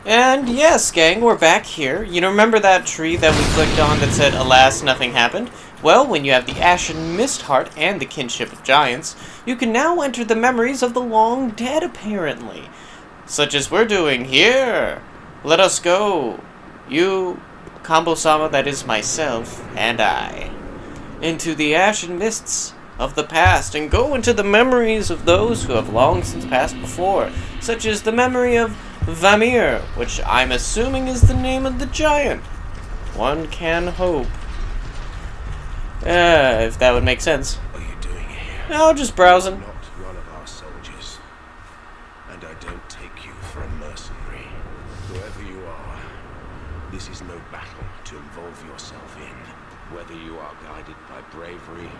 And yes, gang, we're back here. You know, remember that tree that we clicked on that said, "Alas, nothing happened"? Well, when you have the Ashen Mist Heart and the Kinship of Giants, you can now enter the memories of the long dead, apparently. Such as we're doing here. Let us go. You, Kambo-sama, that is myself, and I, into the ashen mists of the past, and go into the memories of those who have long since passed before, such as the memory of Vamir, which I'm assuming is the name of the giant. One can hope. If that would make sense. What are you doing here? No, just browsing. You're not one of our soldiers, and I don't take you for a mercenary. Whoever you are, this is no battle to involve yourself in, whether you are guided by bravery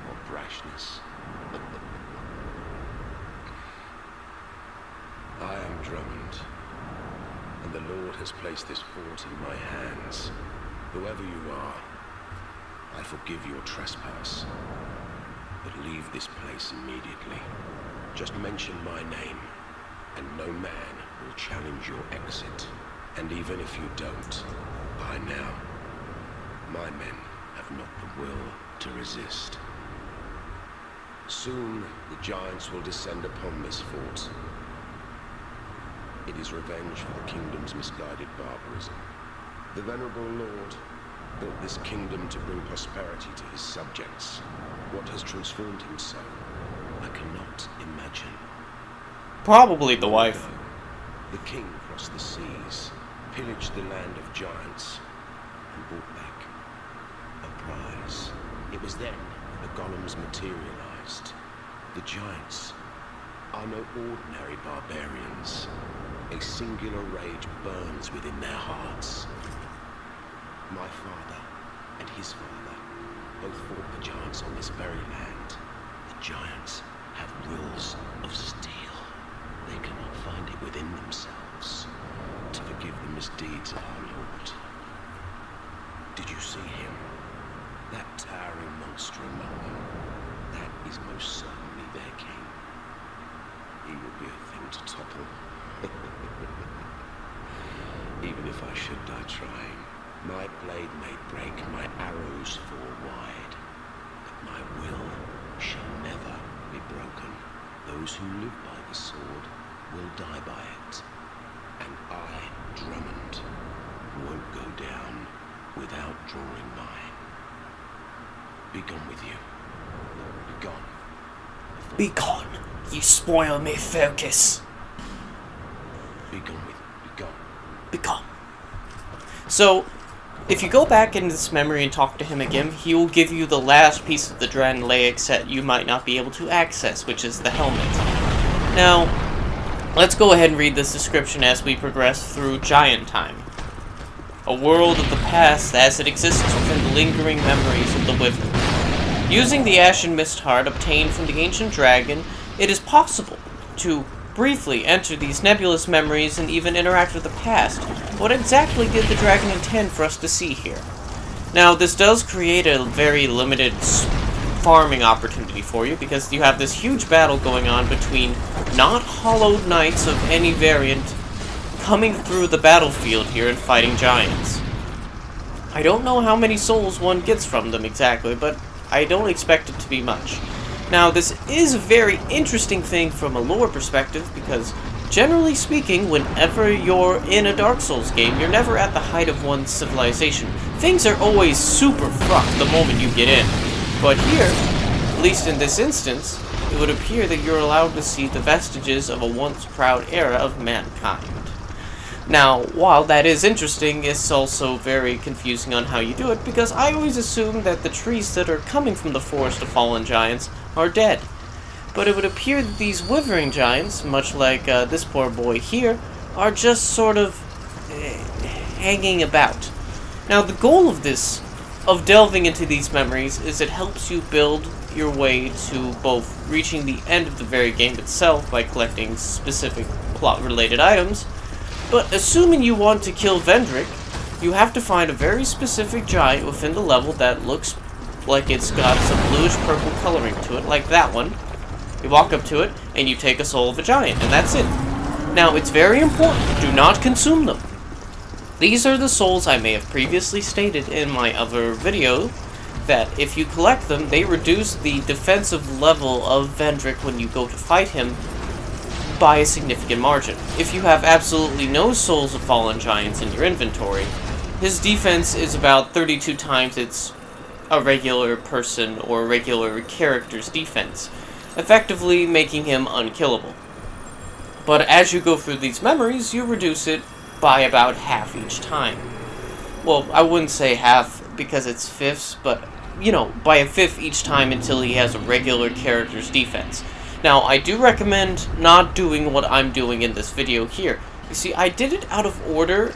or brashness. I am Drummond, and the Lord has placed this fort in my hands. Whoever you are, I forgive your trespass, but leave this place immediately. Just mention my name, and no man will challenge your exit. And even if you don't, by now, my men have not the will to resist. Soon, the giants will descend upon this fort. It is revenge for the kingdom's misguided barbarism. The venerable Lord built this kingdom to bring prosperity to his subjects. What has transformed him so, I cannot imagine. Probably the wife. The king crossed the seas, pillaged the land of giants, and brought back a prize. It was then the golems materialized. The giants are no ordinary barbarians. A singular rage burns within their hearts. My father and his father both fought the giants on this very land. The giants have wills of steel. They cannot find it within themselves to forgive the misdeeds of our Lord. Did you see him? That towering monster among them? That is most certainly their king. He will be a thing to topple. Even if I should die trying, my blade may break, my arrows fall wide, but my will shall never be broken. Those who live by the sword will die by it, and I, Drummond, won't go down without drawing mine. Be gone with you. Be gone. Be gone. You spoil me focus. Be gone with you. Be gone. Be gone. So, if you go back into this memory and talk to him again, he will give you the last piece of the Dranlaic set you might not be able to access, which is the helmet. Now, let's go ahead and read this description as we progress through Giant Time. A world of the past as it exists within the lingering memories of the Wyvern. Using the Ashen Mist Heart obtained from the ancient dragon, it is possible to briefly enter these nebulous memories and even interact with the past. What exactly did the dragon intend for us to see here? Now, this does create a very limited farming opportunity for you, because you have this huge battle going on between not hollowed knights of any variant coming through the battlefield here and fighting giants. I don't know how many souls one gets from them exactly, but I don't expect it to be much. Now, this is a very interesting thing from a lore perspective, because generally speaking, whenever you're in a Dark Souls game, you're never at the height of one's civilization. Things are always super fucked the moment you get in. But here, at least in this instance, it would appear that you're allowed to see the vestiges of a once proud era of mankind. Now, while that is interesting, it's also very confusing on how you do it, because I always assume that the trees that are coming from the Forest of Fallen Giants are dead. But it would appear that these withering giants, much like this poor boy here, are just sort of hanging about. Now, the goal of this, of delving into these memories, is it helps you build your way to both reaching the end of the very game itself by collecting specific plot-related items, but assuming you want to kill Vendrick, you have to find a very specific giant within the level that looks like it's got some bluish-purple coloring to it, like that one. You walk up to it, and you take a soul of a giant, and that's it. Now, it's very important, do not consume them. These are the souls I may have previously stated in my other video, that if you collect them, they reduce the defensive level of Vendrick when you go to fight him by a significant margin. If you have absolutely no Souls of Fallen Giants in your inventory, his defense is about 32 times a regular person or regular character's defense, effectively making him unkillable. But as you go through these memories, you reduce it by about half each time. Well, I wouldn't say half because it's fifths, but, you know, by a fifth each time until he has a regular character's defense. Now, I do recommend not doing what I'm doing in this video here. You see, I did it out of order,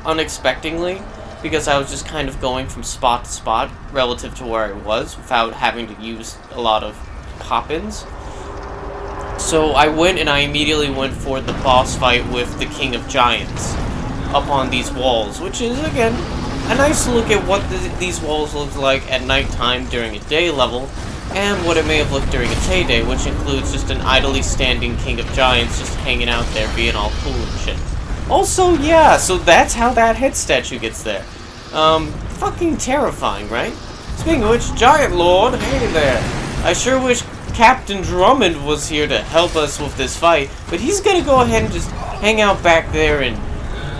unexpectedly, because I was just kind of going from spot to spot relative to where I was without having to use a lot of pop-ins. So I went and I immediately went for the boss fight with the King of Giants up on these walls, which is, again, a nice look at what these walls look like at nighttime during a day level, and what it may have looked during its heyday, which includes just an idly standing King of Giants just hanging out there being all cool and shit. Also, yeah, so that's how that head statue gets there. Fucking terrifying, right? Speaking of which, Giant Lord, hey there. I sure wish Captain Drummond was here to help us with this fight, but he's gonna go ahead and just hang out back there and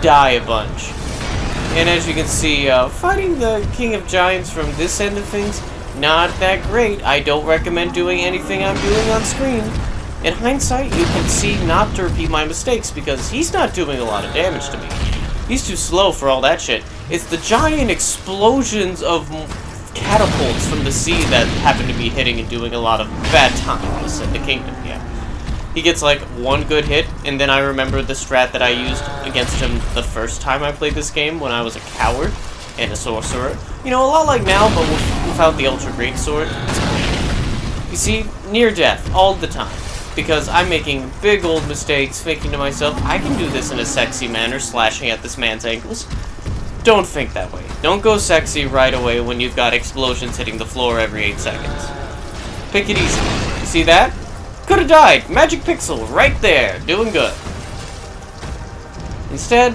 die a bunch. And as you can see, fighting the King of Giants from this end of things, not that great. I don't recommend doing anything I'm doing on screen. In hindsight, you can see not to repeat my mistakes, because he's not doing a lot of damage to me. He's too slow for all that shit. It's the giant explosions of catapults from the sea that happen to be hitting and doing a lot of bad times in the kingdom, yeah. He gets like one good hit, and then I remember the strat that I used against him the first time I played this game when I was a coward and a sorcerer. You know, a lot like now, but without the Ultra Great Sword. You see, near death all the time. Because I'm making big old mistakes, thinking to myself, I can do this in a sexy manner, slashing at this man's ankles. Don't think that way. Don't go sexy right away when you've got explosions hitting the floor every 8 seconds. Pick it easy. You see that? Could have died. Magic Pixel right there, doing good. Instead,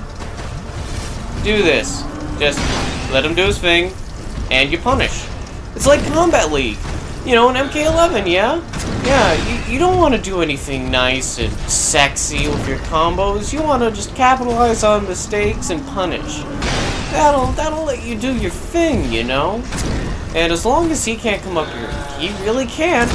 do this. Just let him do his thing, and you punish. It's like Combat League. You know, an MK11, yeah? Yeah, you don't want to do anything nice and sexy with your combos. You want to just capitalize on mistakes and punish. That'll let you do your thing, you know? And as long as he can't come up here, he really can't,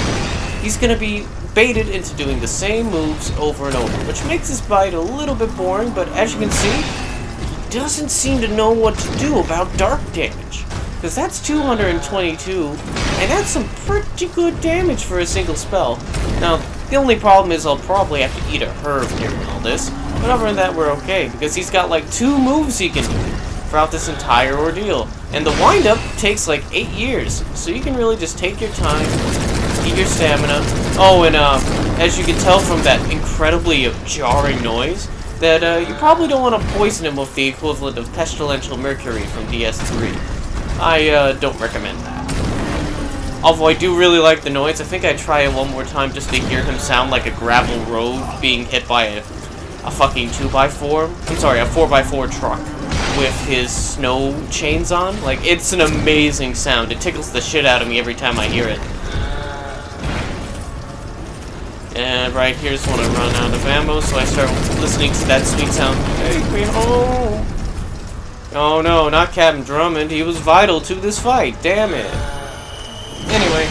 he's going to be baited into doing the same moves over and over, which makes this fight a little bit boring, but as you can see, he doesn't seem to know what to do about dark damage. Because that's 222, and that's some pretty good damage for a single spell. Now, the only problem is I'll probably have to eat a herb during all this, but other than that we're okay, because he's got like 2 moves he can do throughout this entire ordeal. And the wind-up takes like 8 years, so you can really just take your time, eat your stamina. Oh, and as you can tell from that incredibly jarring noise, that you probably don't want to poison him with the equivalent of pestilential mercury from DS3. I don't recommend that. Although I do really like the noise, I think I'd try it one more time just to hear him sound like a gravel road being hit by a fucking 2x4. I'm sorry, a 4x4 truck with his snow chains on. Like, it's an amazing sound. It tickles the shit out of me every time I hear it. And right here's when I run out of ammo, so I start listening to that sweet sound. Take me home. Oh no, not Captain Drummond. He was vital to this fight. Damn it. Anyway,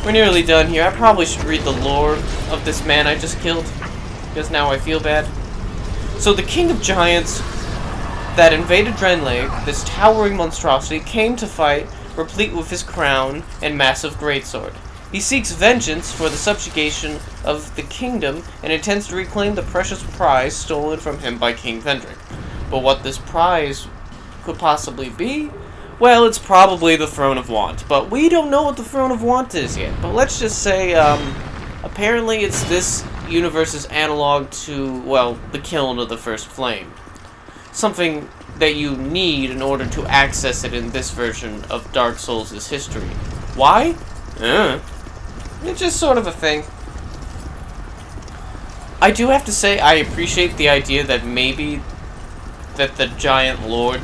we're nearly done here. I probably should read the lore of this man I just killed, because now I feel bad. So the King of Giants that invaded Drenlake, this towering monstrosity, came to fight, replete with his crown and massive greatsword. He seeks vengeance for the subjugation of the kingdom and intends to reclaim the precious prize stolen from him by King Vendrick. But what this prize could possibly be? Well, it's probably the Throne of Want, but we don't know what the Throne of Want is yet. But let's just say, apparently it's this universe's analog to, well, the Kiln of the First Flame. Something that you need in order to access it in this version of Dark Souls' history. Why? It's just sort of a thing. I do have to say, I appreciate the idea that maybe that the Giant Lord,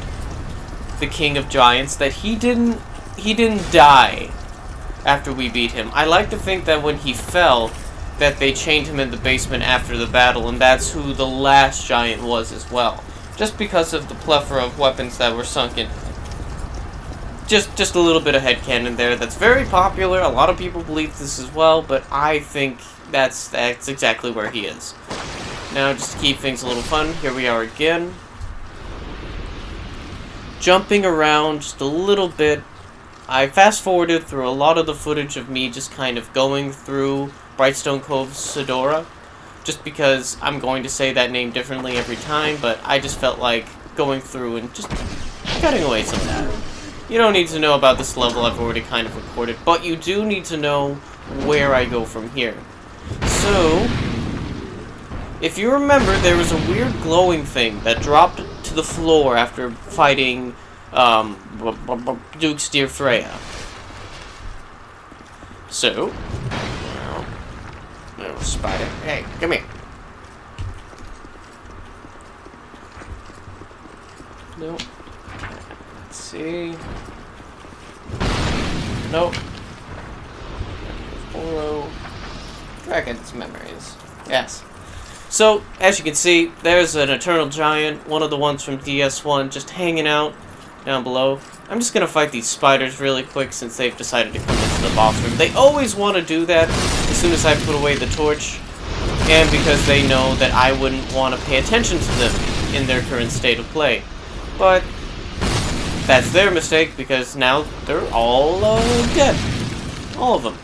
the King of Giants, that he didn't die after we beat him. I like to think that when he fell, that they chained him in the basement after the battle, and that's who the last giant was as well. Just because of the plethora of weapons that were sunken. Just a little bit of headcanon there. That's very popular. A lot of people believe this as well, but I think that's exactly where he is. Now, just to keep things a little fun, here we are again. Jumping around just a little bit. I fast-forwarded through a lot of the footage of me just kind of going through Brightstone Cove Sedora, just because I'm going to say that name differently every time, but I just felt like going through and just cutting away some of that. You don't need to know about this level, I've already kind of recorded, but you do need to know where I go from here. So, if you remember, there was a weird glowing thing that dropped to the floor after fighting Duke's dear Freya. So, little spider, hey, come here. Nope. Let's see. Nope. Oro. Dragon's memories. Yes. So, as you can see, there's an Eternal Giant, one of the ones from DS1, just hanging out down below. I'm just gonna fight these spiders really quick since they've decided to come into the boss room. They always want to do that as soon as I put away the torch, and because they know that I wouldn't want to pay attention to them in their current state of play. But that's their mistake, because now they're all dead. All of them.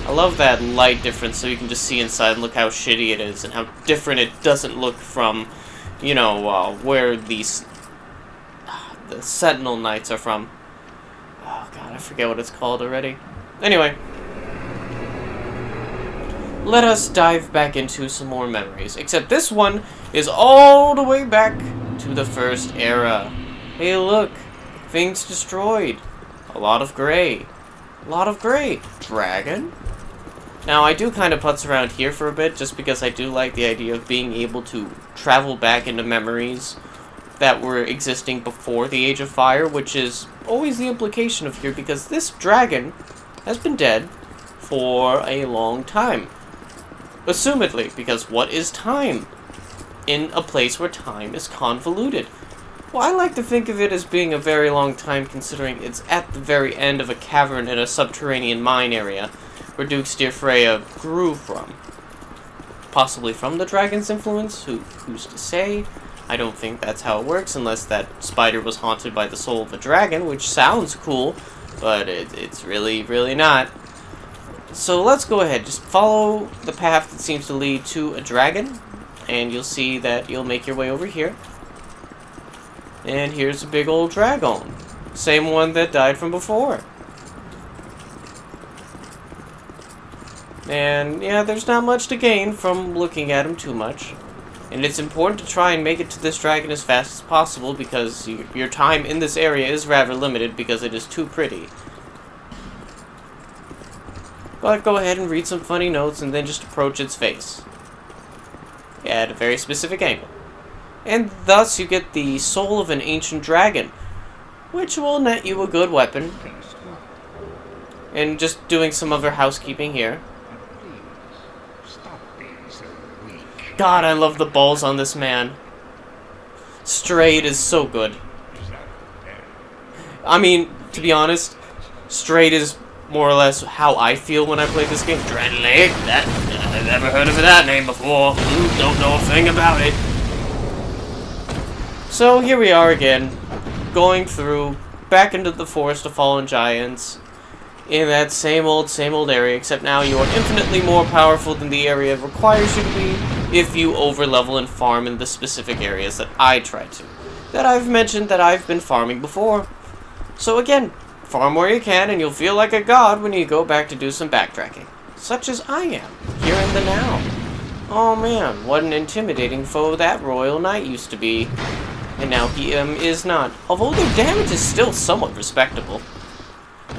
I love that light difference so you can just see inside and look how shitty it is and how different it doesn't look from, you know, where these the Sentinel Knights are from. Oh god, I forget what it's called already. Anyway, let us dive back into some more memories. Except this one is all the way back to the first era. Hey look, things destroyed. A lot of gray. A lot of gray. Dragon? Now, I do kind of putz around here for a bit, just because I do like the idea of being able to travel back into memories that were existing before the Age of Fire, which is always the implication of here, because this dragon has been dead for a long time. Assumedly, because what is time in a place where time is convoluted? Well, I like to think of it as being a very long time, considering it's at the very end of a cavern in a subterranean mine area, where Duke's dear Freya grew from. Possibly from the dragon's influence, who's to say? I don't think that's how it works, unless that spider was haunted by the soul of a dragon, which sounds cool, but it's really, really not. So let's go ahead, just follow the path that seems to lead to a dragon, and you'll see that you'll make your way over here. And here's a big old dragon. Same one that died from before. And yeah, there's not much to gain from looking at him too much. And it's important to try and make it to this dragon as fast as possible, because your time in this area is rather limited because it is too pretty. But go ahead and read some funny notes and then just approach its face. At a very specific angle. And thus you get the soul of an ancient dragon, which will net you a good weapon. And just doing some other housekeeping here. God, I love the balls on this man. Strayed is so good. I mean, to be honest, Strayed is more or less how I feel when I play this game. Dreadly, I've never heard of that name before. Don't know a thing about it. So here we are again, going through, back into the Forest of Fallen Giants, in that same old area, except now you are infinitely more powerful than the area requires you to be, if you overlevel and farm in the specific areas that I try to. That I've mentioned that I've been farming before. So again, farm where you can, and you'll feel like a god when you go back to do some backtracking. Such as I am, here in the now. Oh man, what an intimidating foe that Royal Knight used to be. And now he is not. Although their damage is still somewhat respectable.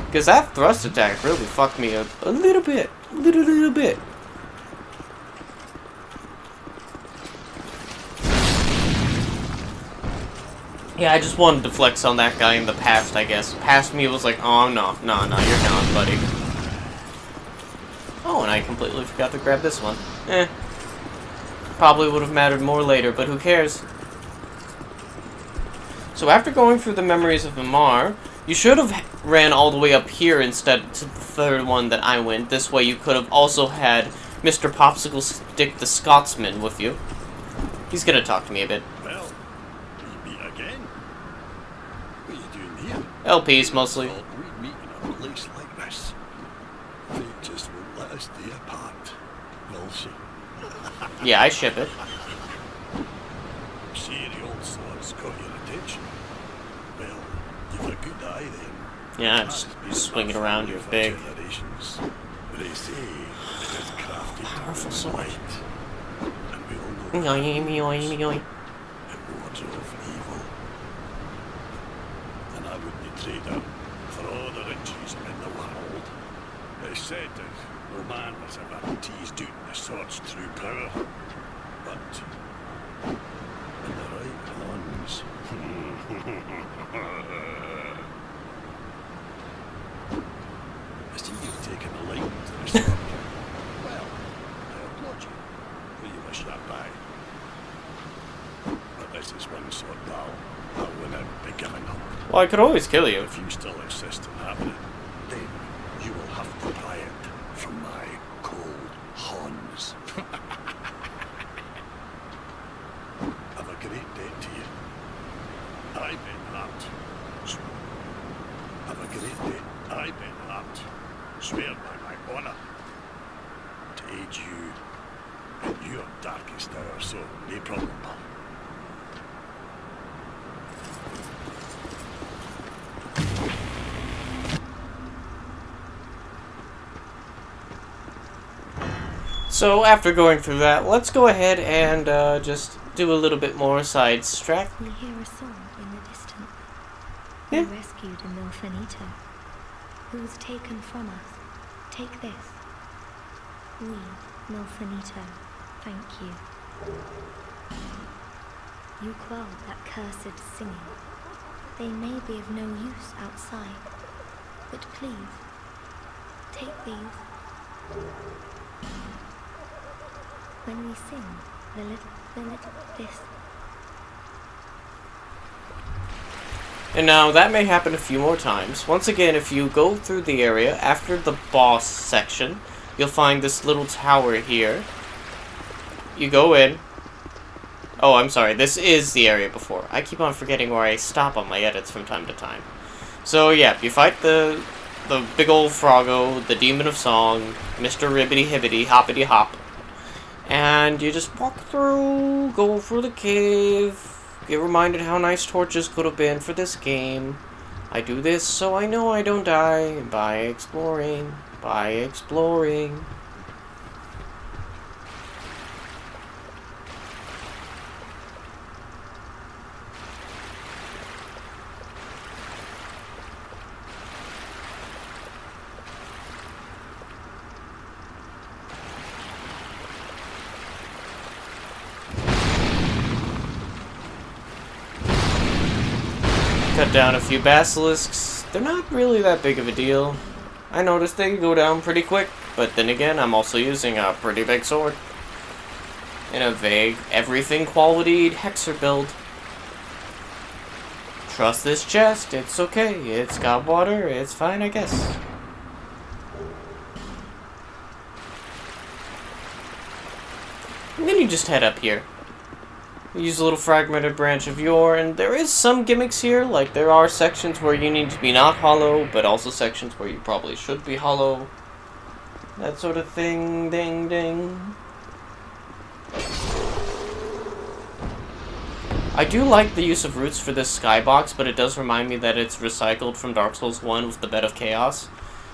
Because that thrust attack really fucked me up a little bit. Little bit. Yeah, I just wanted to flex on that guy in the past, I guess. Past me was like, oh, no, no, no, you're gone, buddy. Oh, and I completely forgot to grab this one. Eh. Probably would have mattered more later, but who cares? So after going through the memories of Amar, you should have ran all the way up here instead to the third one that I went. This way you could have also had Mr. Popsicle Stick the Scotsman with you. He's gonna talk to me a bit. Well, we meet again. What are you doing here? LPs, mostly. Thought we'd meet in a place like this. Fate just won't let us stay apart, will she? Yeah, I ship it. See, the old sword's got your attention. Well, you've a good eye then. Yeah, just swing it around, you're big. Generations. They say it is crafted Powerful to sword. light. And we all know Yoing. it wards off evil. And I wouldn't trade her for all the riches in the world. They said that no man was ever teased out the sword's true power. But in the right hands. I see you've taken a liking to the sword. Well, I applaud you. For you wish that by. But this is one sword, pal. I wouldn't be giving up. Well, I could always kill you. If you still insist on having it, then you will have to pry it from my cold horns. Have a great day to you. I bet that. Have a great day. I bet that. Swear by my honor to aid you in your darkest hour, so no problem, pal. So after going through that, let's go ahead and just do a little bit more side track. We hear a song in the distance. Yeah. We rescued a Milfanito, who was taken from us. Take this. We, Milfanito, thank you. You quelled that cursed singing. They may be of no use outside, but please, take these. When we sing, this. And now that may happen a few more times. Once again, if you go through the area after the boss section, you'll find this little tower here. You go in. Oh, I'm sorry. This is the area before. I keep on forgetting where I stop on my edits from time to time. So yeah, you fight the big old Froggo, the Demon of Song, Mr. Ribbity Hibbity Hoppity Hop. And you just walk through, go through the cave, get reminded how nice torches could have been for this game. I do this so I know I don't die by exploring. Cut down a few basilisks. They're not really that big of a deal. I noticed they go down pretty quick, but then again, I'm also using a pretty big sword. In a vague, everything quality hexer build. Trust this chest, it's okay. It's got water, it's fine, I guess. And then you just head up here. Use a little fragmented branch of yore, and there is some gimmicks here, like there are sections where you need to be not hollow, but also sections where you probably should be hollow. That sort of thing, ding ding. I do like the use of roots for this skybox, but it does remind me that it's recycled from Dark Souls 1 with the Bed of Chaos.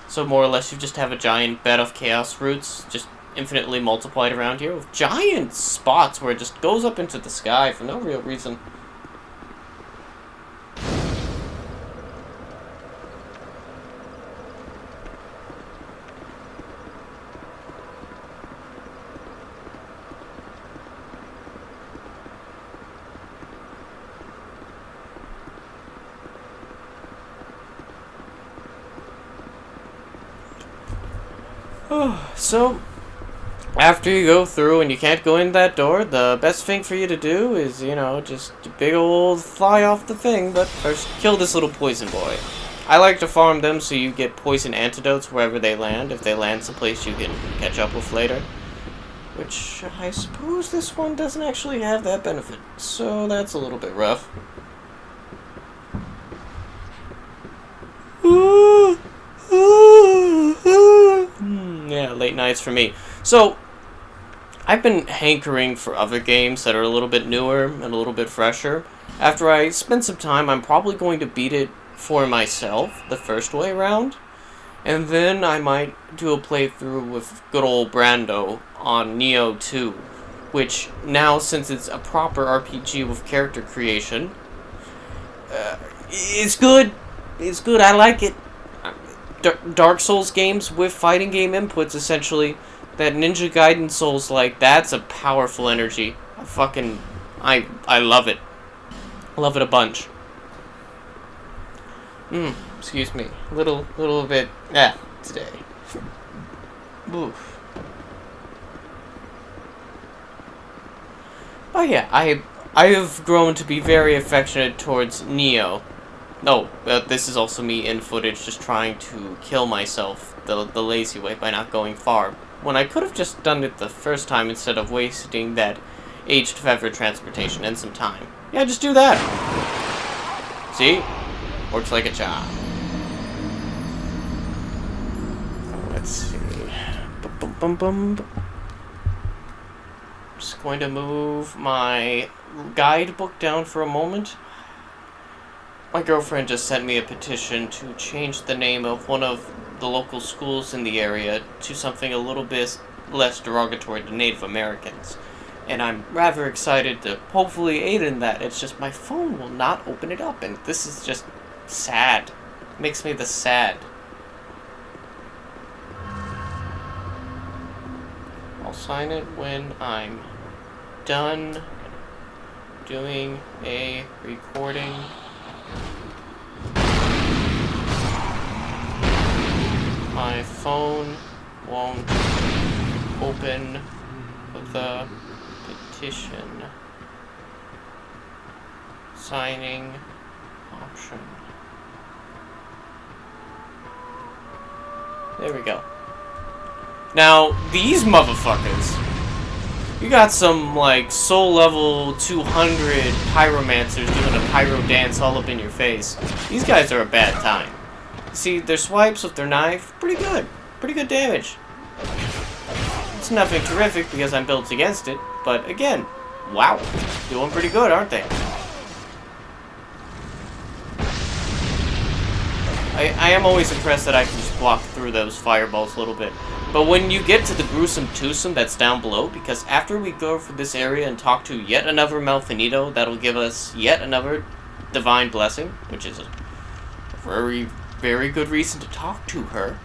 So more or less you just have a giant bed of chaos roots, just infinitely multiplied around here with giant spots where it just goes up into the sky for no real reason. So, after you go through and you can't go in that door, the best thing for you to do is, you know, just a big old fly off the thing, but first kill this little poison boy. I like to farm them so you get poison antidotes wherever they land, if they land someplace you can catch up with later. Which, I suppose this one doesn't actually have that benefit, so that's a little bit rough. Yeah, late nights for me. So, I've been hankering for other games that are a little bit newer and a little bit fresher. After I spend some time, I'm probably going to beat it for myself the first way around. And then I might do a playthrough with good old Brando on Neo 2. Which, now since it's a proper RPG with character creation, it's good. It's good, I like it. Dark Souls games with fighting game inputs, essentially. That Ninja Gaiden Souls, like, that's a powerful energy. I love it. I love it a bunch. Excuse me. Little bit, today. Oof. But yeah, I have grown to be very affectionate towards Neo. No, this is also me in footage just trying to kill myself the lazy way by not going far. When I could have just done it the first time instead of wasting that aged feather transportation and some time. Yeah, just do that. See? Works like a charm. Let's see. Just going to move my guidebook down for a moment. My girlfriend just sent me a petition to change the name of one of the local schools in the area to something a little bit less derogatory to Native Americans. And I'm rather excited to hopefully aid in that. It's just my phone will not open it up, and this is just sad. Makes me the sad. I'll sign it when I'm done doing a recording. My phone won't open the petition. Signing option. There we go. Now, these motherfuckers. You got some, like, soul level 200 pyromancers doing a pyro dance all up in your face. These guys are a bad time. See, their swipes with their knife, pretty good. Pretty good damage. It's nothing terrific because I'm built against it, but again, wow. Doing pretty good, aren't they? I am always impressed that I can just block through those fireballs a little bit. But when you get to the gruesome twosome that's down below, because after we go for this area and talk to yet another Malfinito, that'll give us yet another divine blessing, which is a very, very good reason to talk to her.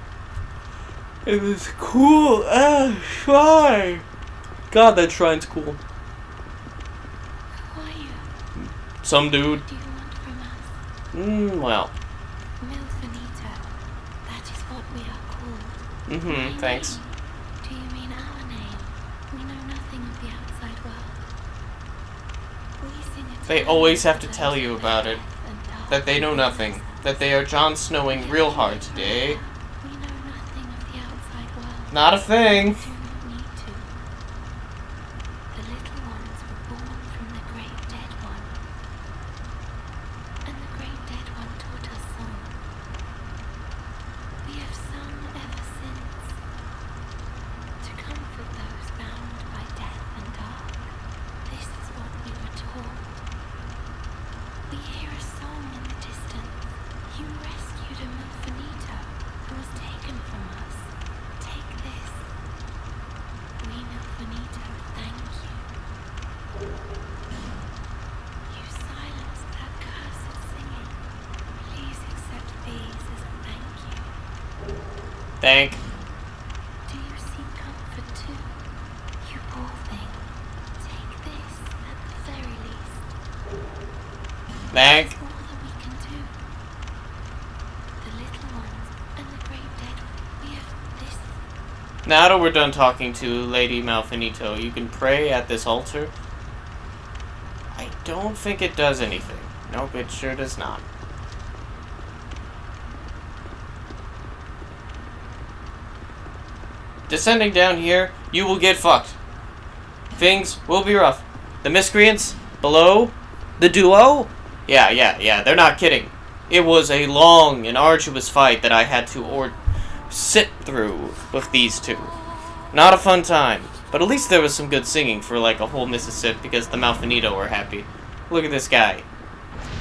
It was cool as shrine. God, that shrine's cool. Who are you? Some dude. What do you want from us? Well. Malfinito. That is what we are called. My Thanks. name. Do you mean our name? We know nothing of the outside world. We sing it. They always have to tell you about it. That they know nothing. That they are Jon Snowing real hard today. We know nothing of the outside world. Not a thing. We do not need to. The little ones were born from the great dead one. And the great dead one taught us song. We have sung ever since. To comfort those bound by death and dark. This is what we were taught. We hear a song in the distance. You rescued a Malfinito who was taken from us. Take this. We Malfinito thank you. You silenced that cursed singing. Please accept these as a thank you. Thank. Do you seek comfort too? You poor thing. Take this at the very least. Thank. That's all that we can do. The little ones and the great dead, we have this Now that we're done talking to Lady Malfinito, you can pray at this altar. I don't think it does anything. Nope, it sure does not. Descending down here, you will get fucked. Things will be rough. The miscreants below, the duo, yeah, they're not kidding. It was a long and arduous fight that I had to sit through with these two. Not a fun time, but at least there was some good singing for like a whole Mississippi because the Malfinito were happy. Look at this guy.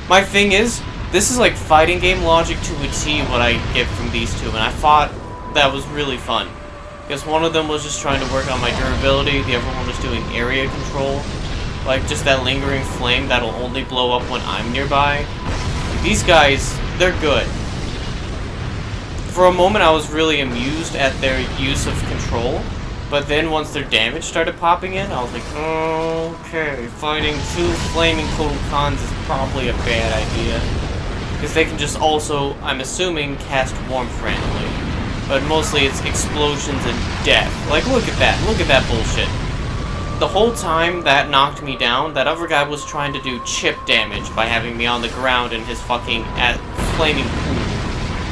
My thing is, this is like fighting game logic to a T what I get from these two, and I thought that was really fun. Because one of them was just trying to work on my durability, the other one was doing area control. Like, just that lingering flame that'll only blow up when I'm nearby. These guys, they're good. For a moment, I was really amused at their use of control. But then once their damage started popping in, I was like, okay, fighting two flaming total cons is probably a bad idea. Because they can just also, I'm assuming, cast warmth randomly. But mostly it's explosions and death. Like, look at that bullshit. The whole time that knocked me down, that other guy was trying to do chip damage by having me on the ground in his fucking flaming pool.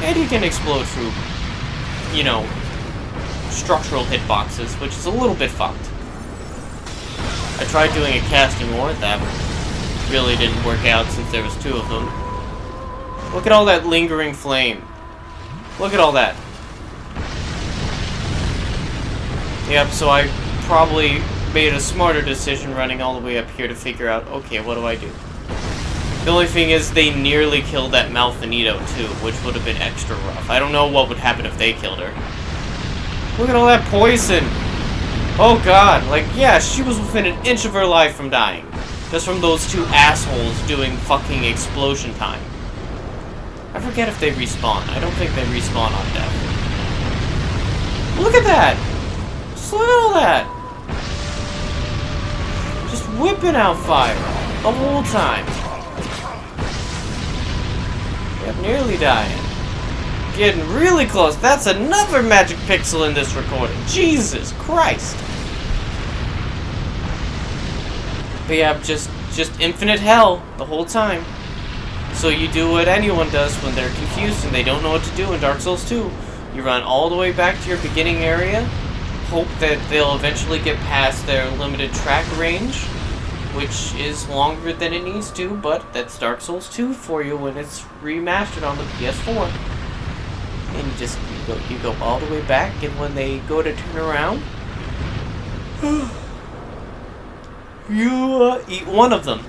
And he can explode through, you know, structural hitboxes, which is a little bit fucked. I tried doing a casting ward, that really didn't work out since there was two of them. Look at all that lingering flame. Look at all that. Yep, so I probably made a smarter decision running all the way up here to figure out, okay, what do I do? The only thing is they nearly killed that Malfinito too, which would have been extra rough. I don't know what would happen if they killed her. Look at all that poison! Oh god, like, yeah, she was within an inch of her life from dying. Just from those two assholes doing fucking explosion time. I forget if they respawn. I don't think they respawn on death. Look at that! Just look at all that! Just whipping out fire the whole time. Yep, nearly dying. Getting really close. That's another magic pixel in this recording. Jesus Christ! But yeah, just infinite hell the whole time. So you do what anyone does when they're confused and they don't know what to do in Dark Souls 2. You run all the way back to your beginning area, hope that they'll eventually get past their limited track range, which is longer than it needs to, but that's Dark Souls 2 for you when it's remastered on the PS4. And you go all the way back, and when they go to turn around, you eat one of them.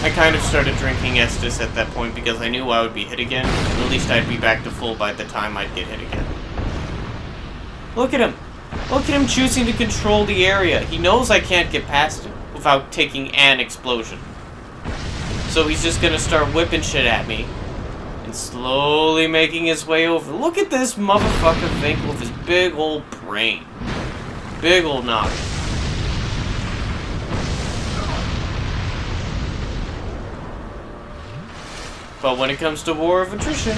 I kind of started drinking Estus at that point because I knew I would be hit again. At least I'd be back to full by the time I'd get hit again. Look at him! Look at him choosing to control the area. He knows I can't get past him without taking an explosion. So he's just gonna start whipping shit at me and slowly making his way over. Look at this motherfucker think with his big old brain. Big old noggin. But when it comes to War of Attrition,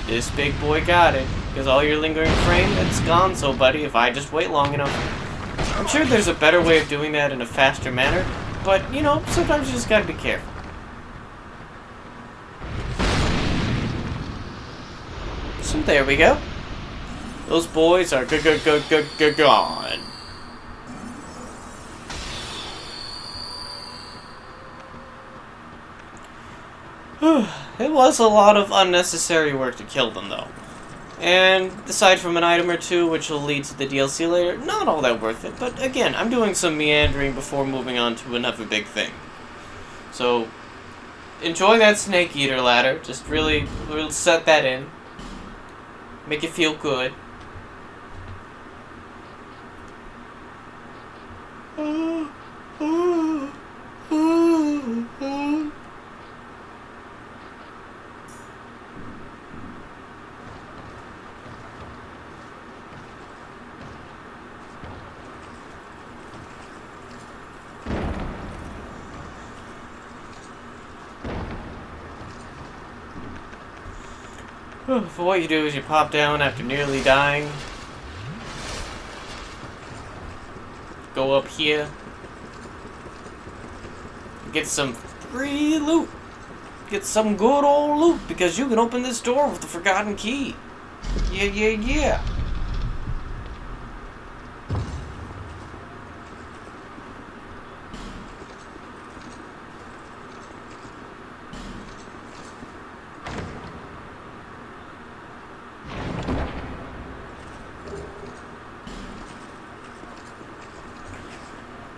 this big boy got it. Because all your lingering frame, it's gone, so buddy, if I just wait long enough. I'm sure there's a better way of doing that in a faster manner, but, you know, sometimes you just gotta be careful. So there we go. Those boys are gone. It was a lot of unnecessary work to kill them, though. And aside from an item or two, which will lead to the DLC later, not all that worth it. But again, I'm doing some meandering before moving on to another big thing. So, enjoy that Snake Eater ladder. Just really set that in. Make it feel good. For what you do is you pop down after nearly dying. Go up here. Get some free loot. Get some good old loot because you can open this door with the forgotten key. Yeah, yeah, yeah.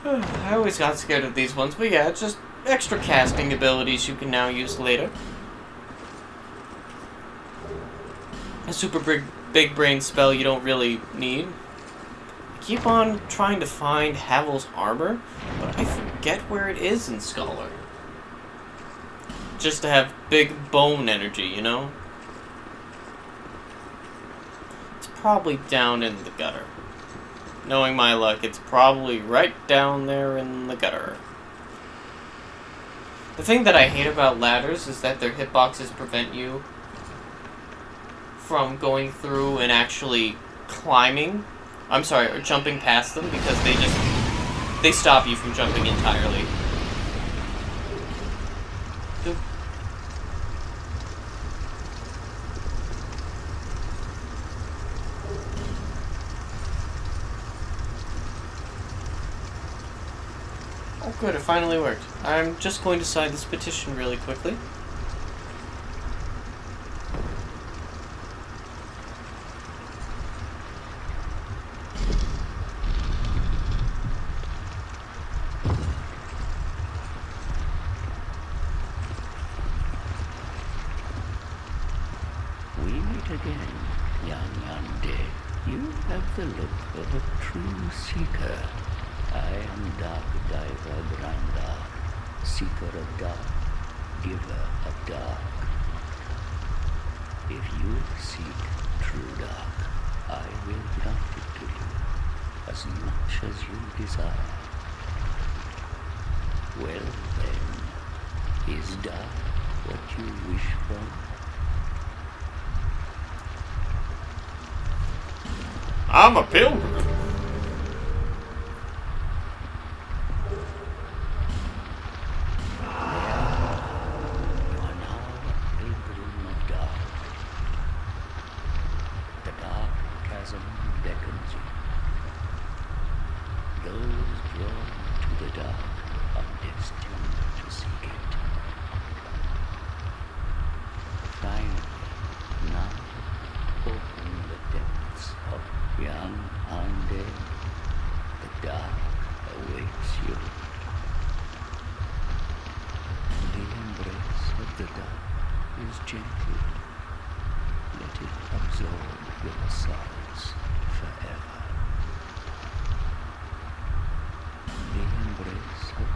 I always got scared of these ones, but yeah, it's just extra casting abilities you can now use later. A super big brain spell you don't really need. I keep on trying to find Havel's armor, but I forget where it is in Scholar. Just to have big bone energy, you know? It's probably down in the gutter. Knowing my luck, it's probably right down there in the gutter. The thing that I hate about ladders is that their hitboxes prevent you from going through and actually climbing. I'm sorry, or jumping past them because they stop you from jumping entirely. Oh good, it finally worked. I'm just going to sign this petition really quickly. We meet again, young undead. You have the look of a true seeker. I am Dark Diver Grandar, seeker of dark, giver of dark. If you seek true dark, I will grant it to you, as much as you desire. Well then, is dark what you wish for? I'm a pilgrim. Gently, let it absorb your sorrows forever. The embrace of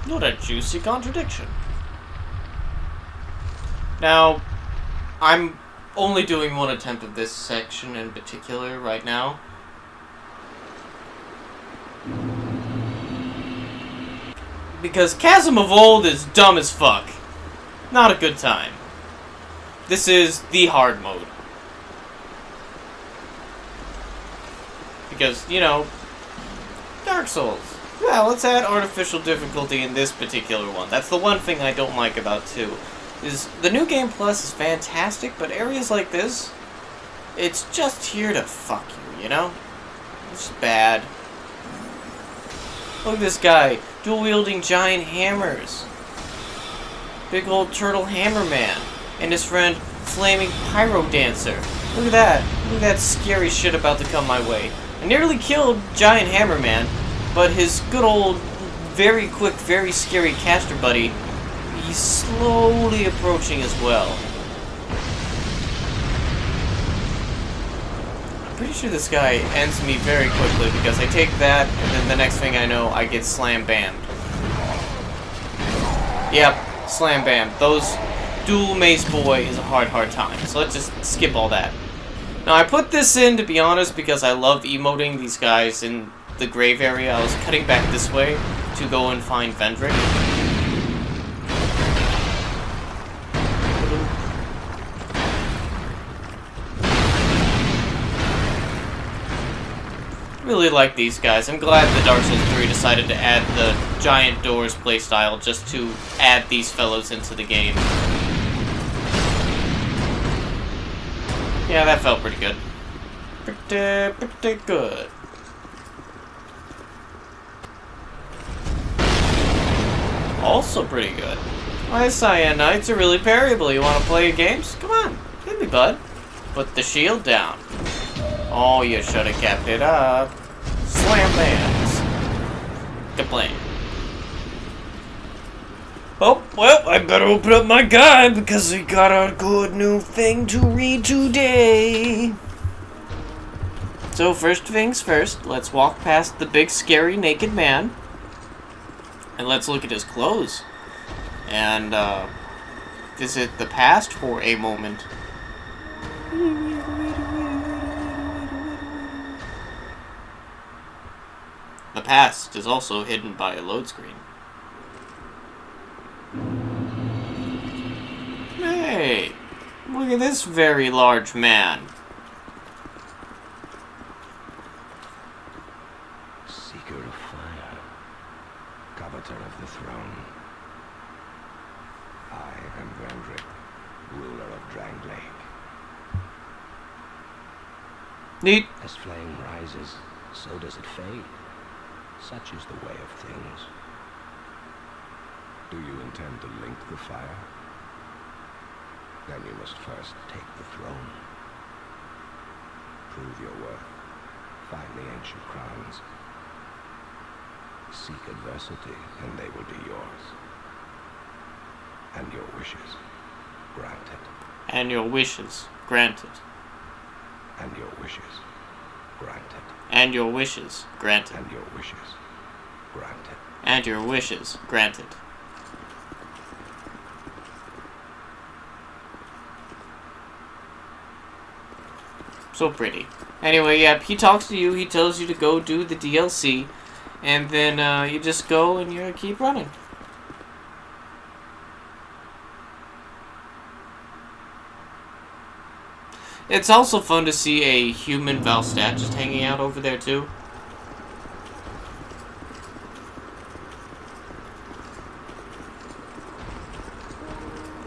What a juicy contradiction. Now, I'm only doing one attempt of this section in particular right now. Because Chasm of Old is dumb as fuck. Not a good time. This is the hard mode. Because, you know, Dark Souls. Yeah, let's add artificial difficulty in this particular one. That's the one thing I don't like about 2. Is the New Game Plus is fantastic, but areas like this, it's just here to fuck you, you know? It's bad. Look at this guy, dual-wielding giant hammers. Big old turtle hammer man. And his friend, Flaming Pyro Dancer. Look at that. Look at that scary shit about to come my way. I nearly killed Giant Hammerman, but his good old, very quick, very scary caster buddy, he's slowly approaching as well. I'm pretty sure this guy ends me very quickly because I take that, and then the next thing I know, I get slam-bammed. Yep, slam-bammed. Those dual mace boy is a hard time, so let's just skip all that. Now, I put this in, to be honest, because I love emoting these guys in the grave area. I was cutting back this way to go and find Vendrick. Really like these guys. I'm glad the Dark Souls 3 decided to add the giant doors playstyle just to add these fellows into the game. Yeah, that felt pretty good. Pretty good. Also pretty good. Why, Cyan Knights are really parryable. You want to play games? Come on, hit me, bud. Put the shield down. Oh, you should have kept it up. Slam bands. Kablam. Oh, well, I better open up my guide because we got a good new thing to read today. So, first things first, let's walk past the big, scary, naked man. And let's look at his clothes. And, visit the past for a moment. The past is also hidden by a load screen. Hey, look at this very large man. Seeker of fire, coveter of the throne. I am Vendrick, ruler of Drang Lake. Neat. As flame rises, so does it fade. Such is the way of things. Do you intend to link the fire? Then you must first take the throne. Prove your worth. Find the ancient crowns. Seek adversity, and they will be yours. And your wishes granted. And your wishes granted. And your wishes granted. And your wishes granted. And your wishes granted. And your wishes granted. So pretty. Anyway, yep, he talks to you, he tells you to go do the DLC, and then you just go and you keep running. It's also fun to see a human Valstat just hanging out over there too.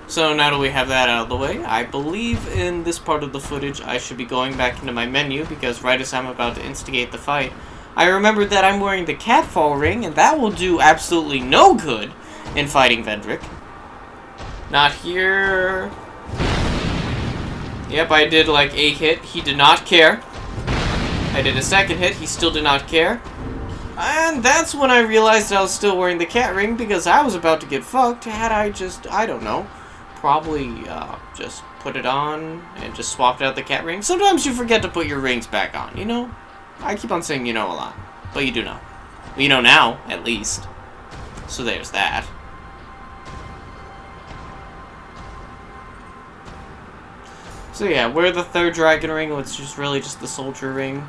So now that we have that out of the way, I believe in this part of the footage I should be going back into my menu because right as I'm about to instigate the fight, I remembered that I'm wearing the Catfall ring and that will do absolutely no good in fighting Vendrick. Not here. Yep, I did like a hit. He did not care. I did a second hit. He still did not care. And that's when I realized I was still wearing the cat ring because I was about to get fucked had I just, I don't know, probably just put it on and just swapped out the cat ring. Sometimes you forget to put your rings back on, you know? I keep on saying you know a lot, but you do know. Well, you know now, at least. So there's that. So yeah, we're the third dragon ring, which is really just the soldier ring.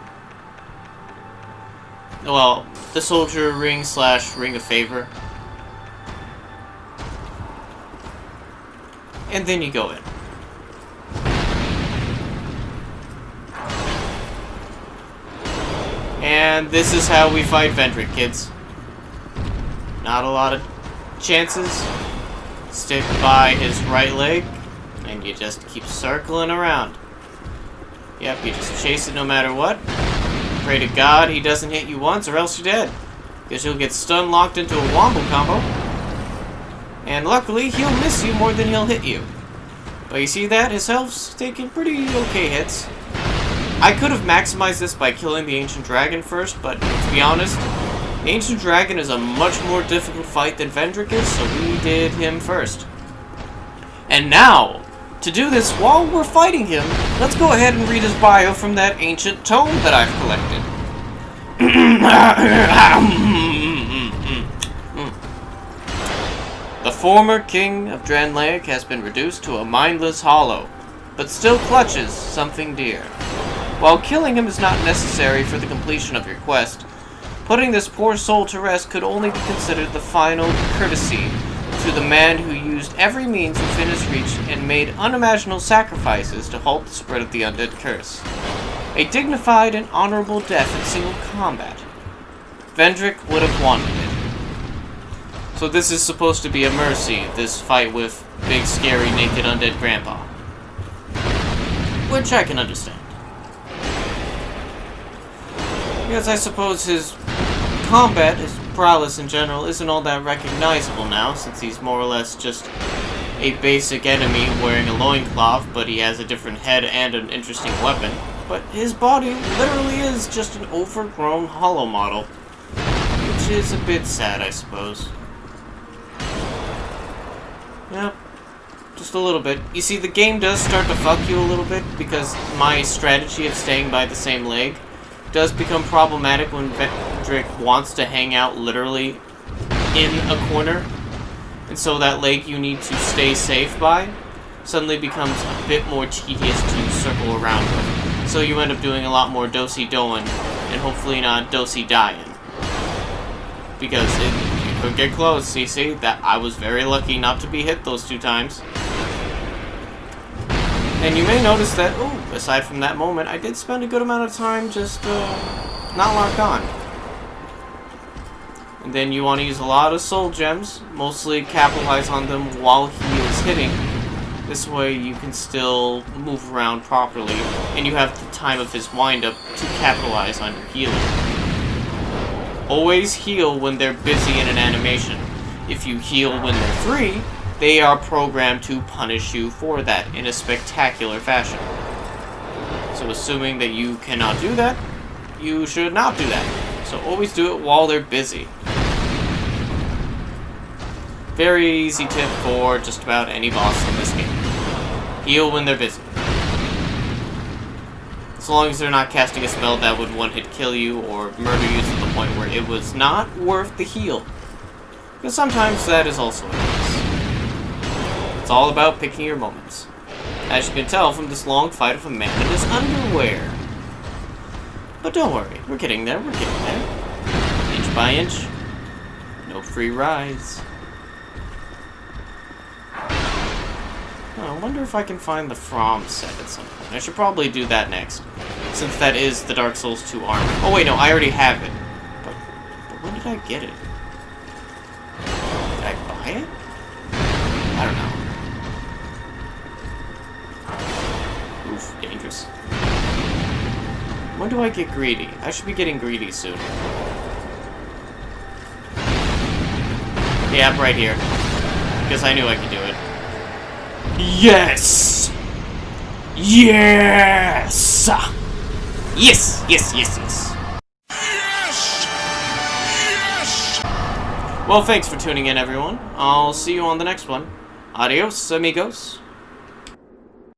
Well, the soldier ring / ring of favor. And then you go in. And this is how we fight Vendrick, kids. Not a lot of chances. Stick by his right leg. And you just keep circling around. Yep, you just chase it no matter what. Pray to God he doesn't hit you once or else you're dead. Because you'll get stun locked into a wombo combo. And luckily, he'll miss you more than he'll hit you. But you see that? His health's taking pretty okay hits. I could have maximized this by killing the Ancient Dragon first, but to be honest, The Ancient Dragon is a much more difficult fight than Vendrick is, so we did him first. And now, to do this while we're fighting him, let's go ahead and read his bio from that ancient tome that I've collected. The former king of Dranlaic has been reduced to a mindless hollow, but still clutches something dear. While killing him is not necessary for the completion of your quest, putting this poor soul to rest could only be considered the final courtesy to the man who used every means within his reach and made unimaginable sacrifices to halt the spread of the undead curse. A dignified and honorable death in single combat. Vendrick would have wanted it. So this is supposed to be a mercy, this fight with big, scary, naked, undead grandpa. Which I can understand. Because I suppose his combat, his prowess in general, isn't all that recognizable now, since he's more or less just a basic enemy wearing a loincloth, but he has a different head and an interesting weapon. But his body literally is just an overgrown hollow model, which is a bit sad, I suppose. Yep, just a little bit. You see, the game does start to fuck you a little bit, because my strategy of staying by the same leg does become problematic when Vendrick wants to hang out literally in a corner. And so that leg you need to stay safe by suddenly becomes a bit more tedious to circle around with. So you end up doing a lot more do-si-doing and hopefully not do-si-dying. Because it could get close. You see, that I was very lucky not to be hit those 2 times. And you may notice that, aside from that moment, I did spend a good amount of time just not locked on. And then you want to use a lot of soul gems, mostly capitalize on them while he is hitting. This way you can still move around properly, and you have the time of his wind-up to capitalize on your healing. Always heal when they're busy in an animation. If you heal when they're free, they are programmed to punish you for that in a spectacular fashion. So assuming that you cannot do that, you should not do that. So always do it while they're busy. Very easy tip for just about any boss in this game. Heal when they're busy. As long as they're not casting a spell that would one-hit kill you or murder you to the point where it was not worth the heal. Because sometimes that is also a case. It's all about picking your moments. As you can tell from this long fight of a man in his underwear. But don't worry, we're getting there, we're getting there. Inch by inch. No free rides. Oh, I wonder if I can find the From set at some point. I should probably do that next, since that is the Dark Souls 2 armor. Oh wait, no, I already have it. But when did I get it? Did I buy it? I don't know. Oof, dangerous. When do I get greedy? I should be getting greedy soon. Yeah, right here. Because I knew I could do it. Yes! Yes! Yes! Yes, yes, yes. Yes! Yes! Well, thanks for tuning in, everyone. I'll see you on the next one. Adios, amigos.